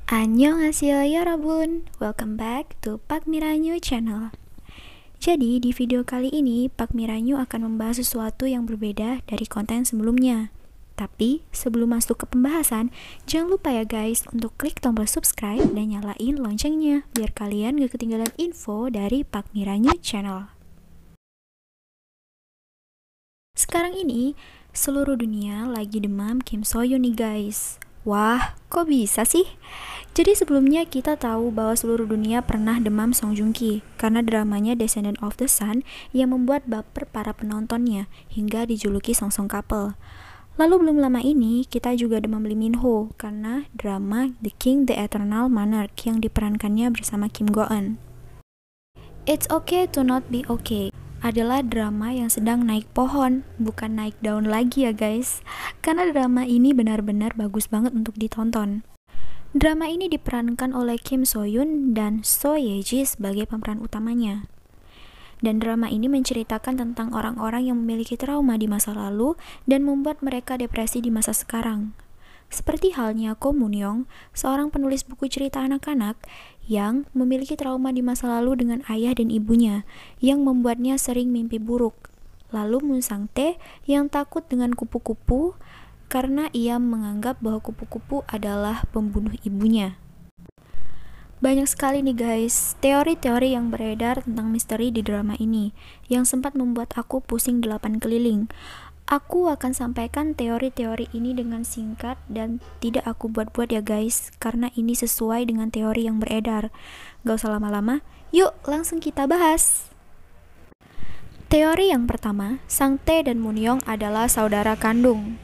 Annyeonghaseyo yorobun, welcome back to Pak Miranyu channel. Jadi di video kali ini Pak Miranyu akan membahas sesuatu yang berbeda dari konten sebelumnya. Tapi sebelum masuk ke pembahasan, jangan lupa ya guys untuk klik tombol subscribe dan nyalain loncengnya biar kalian gak ketinggalan info dari Pak Miranyu channel. Sekarang ini seluruh dunia lagi demam Kim So Hyun nih guys. Wah, kok bisa sih? Jadi sebelumnya kita tahu bahwa seluruh dunia pernah demam Song Joong Ki karena dramanya Descendant of the Sun yang membuat baper para penontonnya hingga dijuluki Song Song Couple. Lalu belum lama ini kita juga demam Lee Min Ho karena drama The King the Eternal Monarch yang diperankannya bersama Kim Go Eun. It's Okay to Not Be Okay adalah drama yang sedang naik pohon, bukan naik daun lagi ya guys. Karena drama ini benar-benar bagus banget untuk ditonton. Drama ini diperankan oleh Kim So Hyun dan So Ye Ji sebagai pemeran utamanya. Dan drama ini menceritakan tentang orang-orang yang memiliki trauma di masa lalu dan membuat mereka depresi di masa sekarang. Seperti halnya Ko Moon Young, seorang penulis buku cerita anak-anak yang memiliki trauma di masa lalu dengan ayah dan ibunya, yang membuatnya sering mimpi buruk. Lalu Moon Sang Tae yang takut dengan kupu-kupu karena ia menganggap bahwa kupu-kupu adalah pembunuh ibunya. Banyak sekali nih guys, teori-teori yang beredar tentang misteri di drama ini, yang sempat membuat aku pusing 8 keliling. Aku akan sampaikan teori-teori ini dengan singkat dan tidak aku buat-buat ya guys, karena ini sesuai dengan teori yang beredar. Gak usah lama-lama, yuk langsung kita bahas. Teori yang pertama, Sang Tae dan Moon Young adalah saudara kandung.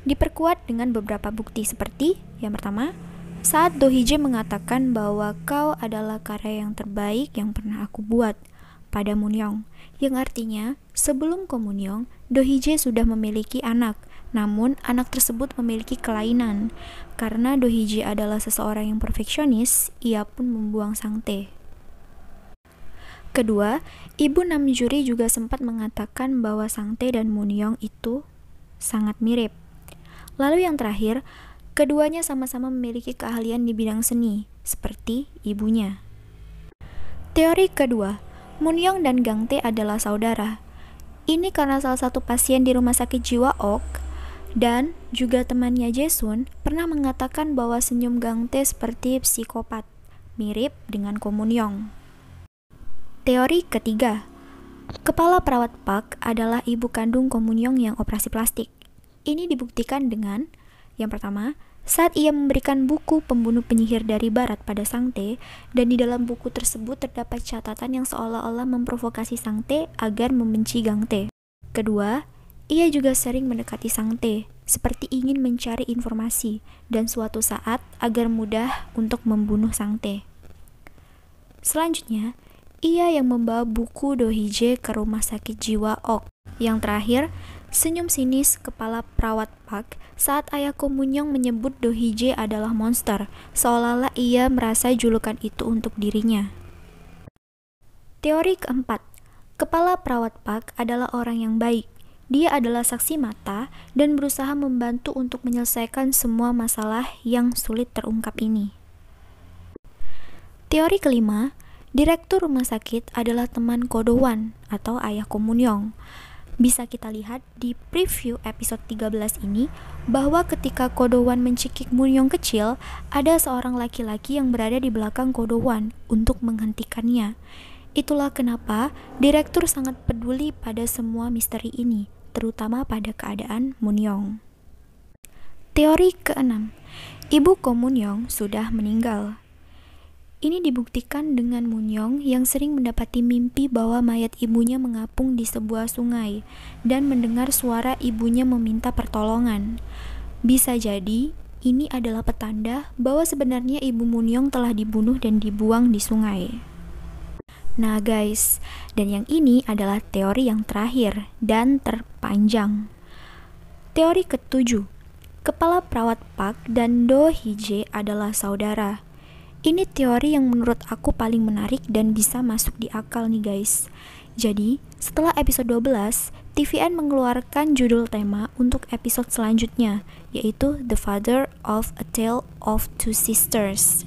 Diperkuat dengan beberapa bukti seperti, yang pertama, saat Do Hee Jae mengatakan bahwa kau adalah karya yang terbaik yang pernah aku buat pada Moon Young, yang artinya sebelum Ko Moon Young, Do Hee Jae sudah memiliki anak, namun anak tersebut memiliki kelainan. Karena Do Hee Jae adalah seseorang yang perfeksionis, ia pun membuang Sang Tae. Kedua, Ibu Namjoon juga sempat mengatakan bahwa Sang Tae dan Moon Young itu sangat mirip. Lalu yang terakhir, keduanya sama-sama memiliki keahlian di bidang seni, seperti ibunya. Teori kedua, Moon Young dan Gang Tae adalah saudara. Ini karena salah satu pasien di rumah sakit jiwa Ok dan juga temannya Jaesun pernah mengatakan bahwa senyum Gang Tae seperti psikopat, mirip dengan Ko Moon Young. Teori ketiga, kepala perawat Park adalah ibu kandung Ko Moon Young yang operasi plastik. Ini dibuktikan dengan, yang pertama, saat ia memberikan buku pembunuh penyihir dari barat pada Sang Tae, dan di dalam buku tersebut terdapat catatan yang seolah-olah memprovokasi Sang Tae agar membenci Gang Tae. Kedua, ia juga sering mendekati Sang Tae, seperti ingin mencari informasi, dan suatu saat agar mudah untuk membunuh Sang Tae. Selanjutnya, ia yang membawa buku Do Hee Jae ke rumah sakit jiwa Ok. Yang terakhir, senyum sinis kepala perawat Park saat ayah Ko Moon Young menyebut Do Hee Jae adalah monster, seolah-olah ia merasa julukan itu untuk dirinya. Teori keempat, kepala perawat Park adalah orang yang baik. Dia adalah saksi mata dan berusaha membantu untuk menyelesaikan semua masalah yang sulit terungkap ini. Teori kelima, direktur rumah sakit adalah teman Ko Do Hwan atau ayah Ko Moon Young. Bisa kita lihat di preview episode 13 ini bahwa ketika Ko Do Hwan mencekik Moon Young kecil, ada seorang laki-laki yang berada di belakang Ko Do Hwan untuk menghentikannya. Itulah kenapa direktur sangat peduli pada semua misteri ini, terutama pada keadaan Moon Young. Teori keenam, ibu Ko Moon Young sudah meninggal. Ini dibuktikan dengan Moon Young yang sering mendapati mimpi bahwa mayat ibunya mengapung di sebuah sungai dan mendengar suara ibunya meminta pertolongan. Bisa jadi, ini adalah petanda bahwa sebenarnya ibu Moon Young telah dibunuh dan dibuang di sungai. Nah guys, dan yang ini adalah teori yang terakhir dan terpanjang. Teori ketujuh, kepala perawat Park dan Do Hee Jae adalah saudara. Ini teori yang menurut aku paling menarik dan bisa masuk di akal nih guys. Jadi, setelah episode 12, TVN mengeluarkan judul tema untuk episode selanjutnya, yaitu The Father of a Tale of Two Sisters.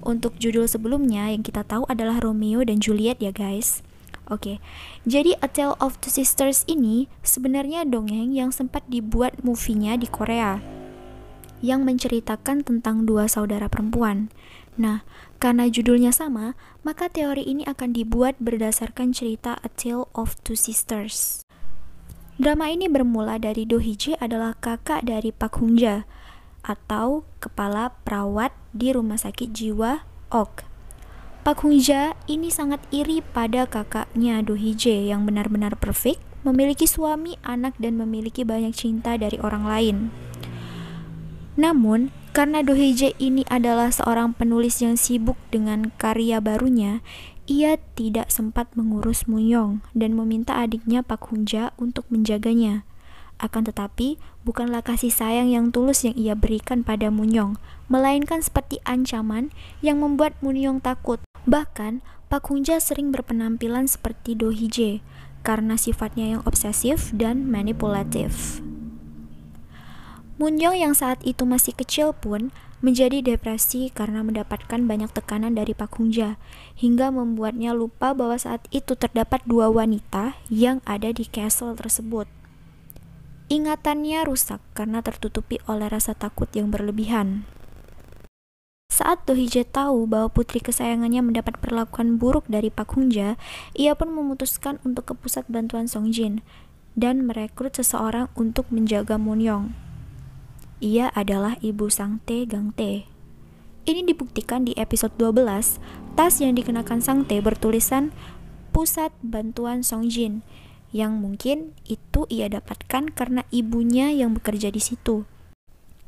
Untuk judul sebelumnya yang kita tahu adalah Romeo dan Juliet ya guys. Oke, jadi A Tale of Two Sisters ini sebenarnya dongeng yang sempat dibuat movie-nya di Korea yang menceritakan tentang dua saudara perempuan. Nah, karena judulnya sama, maka teori ini akan dibuat berdasarkan cerita A Tale of Two Sisters. Drama ini bermula dari Do Hee-jae adalah kakak dari Pak Hung-ja atau kepala perawat di rumah sakit jiwa Ok. Pak Hung-ja ini sangat iri pada kakaknya Do Hee-jae yang benar-benar perfect, memiliki suami, anak, dan memiliki banyak cinta dari orang lain. Namun, karena Do Hee-jae ini adalah seorang penulis yang sibuk dengan karya barunya, ia tidak sempat mengurus Moon-young dan meminta adiknya Pak Hung-ja untuk menjaganya. Akan tetapi, bukanlah kasih sayang yang tulus yang ia berikan pada Moon-young, melainkan seperti ancaman yang membuat Moon-young takut. Bahkan, Pak Hung-ja sering berpenampilan seperti Do Hee-jae karena sifatnya yang obsesif dan manipulatif. Moon-young yang saat itu masih kecil pun menjadi depresi karena mendapatkan banyak tekanan dari Pak Hung-ja, hingga membuatnya lupa bahwa saat itu terdapat dua wanita yang ada di castle tersebut. Ingatannya rusak karena tertutupi oleh rasa takut yang berlebihan. Saat Do Hee-jae tahu bahwa putri kesayangannya mendapat perlakuan buruk dari Pak Hung-ja, ia pun memutuskan untuk ke pusat bantuan Songjin dan merekrut seseorang untuk menjaga Moon-young. Ia adalah ibu Sang-tae Gang-tae. Ini dibuktikan di episode 12, tas yang dikenakan Sang-tae bertulisan Pusat Bantuan Songjin, yang mungkin itu ia dapatkan karena ibunya yang bekerja di situ.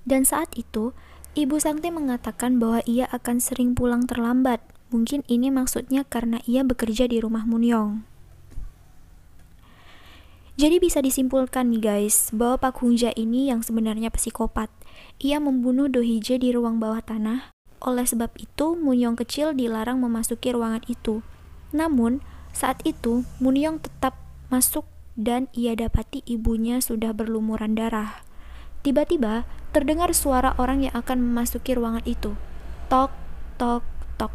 Dan saat itu, ibu Sang-tae mengatakan bahwa ia akan sering pulang terlambat. Mungkin ini maksudnya karena ia bekerja di rumah Moon-young. Jadi bisa disimpulkan nih guys, bahwa Pak Hung-ja ini yang sebenarnya psikopat. Ia membunuh Do Hee-jae di ruang bawah tanah. Oleh sebab itu, Moon-young kecil dilarang memasuki ruangan itu. Namun, saat itu, Moon-young tetap masuk dan ia dapati ibunya sudah berlumuran darah. Tiba-tiba, terdengar suara orang yang akan memasuki ruangan itu. Tok, tok, tok.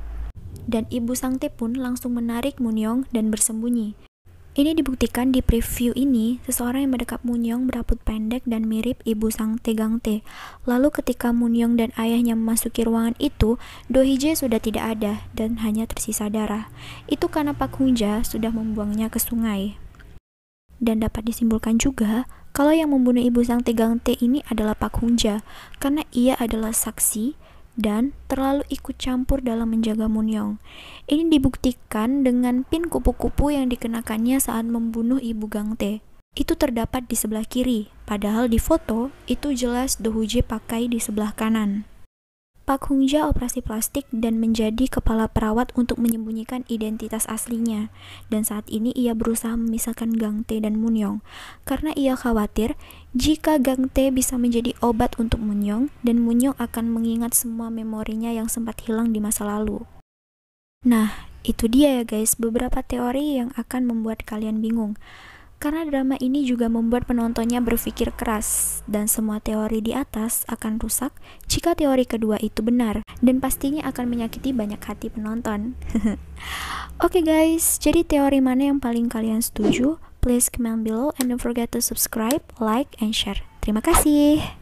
Dan ibu Sang-tae pun langsung menarik Moon-young dan bersembunyi. Ini dibuktikan di preview ini, seseorang yang mendekat Moon-young berambut pendek dan mirip ibu Sang-tae Gang-tae. Lalu ketika Moon-young dan ayahnya memasuki ruangan itu, Do Hee-jae sudah tidak ada dan hanya tersisa darah. Itu karena Pak Hung-ja sudah membuangnya ke sungai. Dan dapat disimpulkan juga kalau yang membunuh ibu Sang-tae Gang-tae ini adalah Pak Hung-ja karena ia adalah saksi dan terlalu ikut campur dalam menjaga Moon-young. Ini dibuktikan dengan pin kupu-kupu yang dikenakannya saat membunuh ibu Gang-tae. Itu terdapat di sebelah kiri, padahal di foto itu jelas Do Hee-jae pakai di sebelah kanan. Pak Hung-ja operasi plastik dan menjadi kepala perawat untuk menyembunyikan identitas aslinya. Dan saat ini ia berusaha memisahkan Gang-tae dan Moon-young karena ia khawatir jika Gang-tae bisa menjadi obat untuk Moon-young dan Moon-young akan mengingat semua memorinya yang sempat hilang di masa lalu. Nah, itu dia ya guys, beberapa teori yang akan membuat kalian bingung. Karena drama ini juga membuat penontonnya berpikir keras, dan semua teori di atas akan rusak jika teori kedua itu benar, dan pastinya akan menyakiti banyak hati penonton. Oke guys, jadi teori mana yang paling kalian setuju? Please comment below and don't forget to subscribe, like, and share. Terima kasih.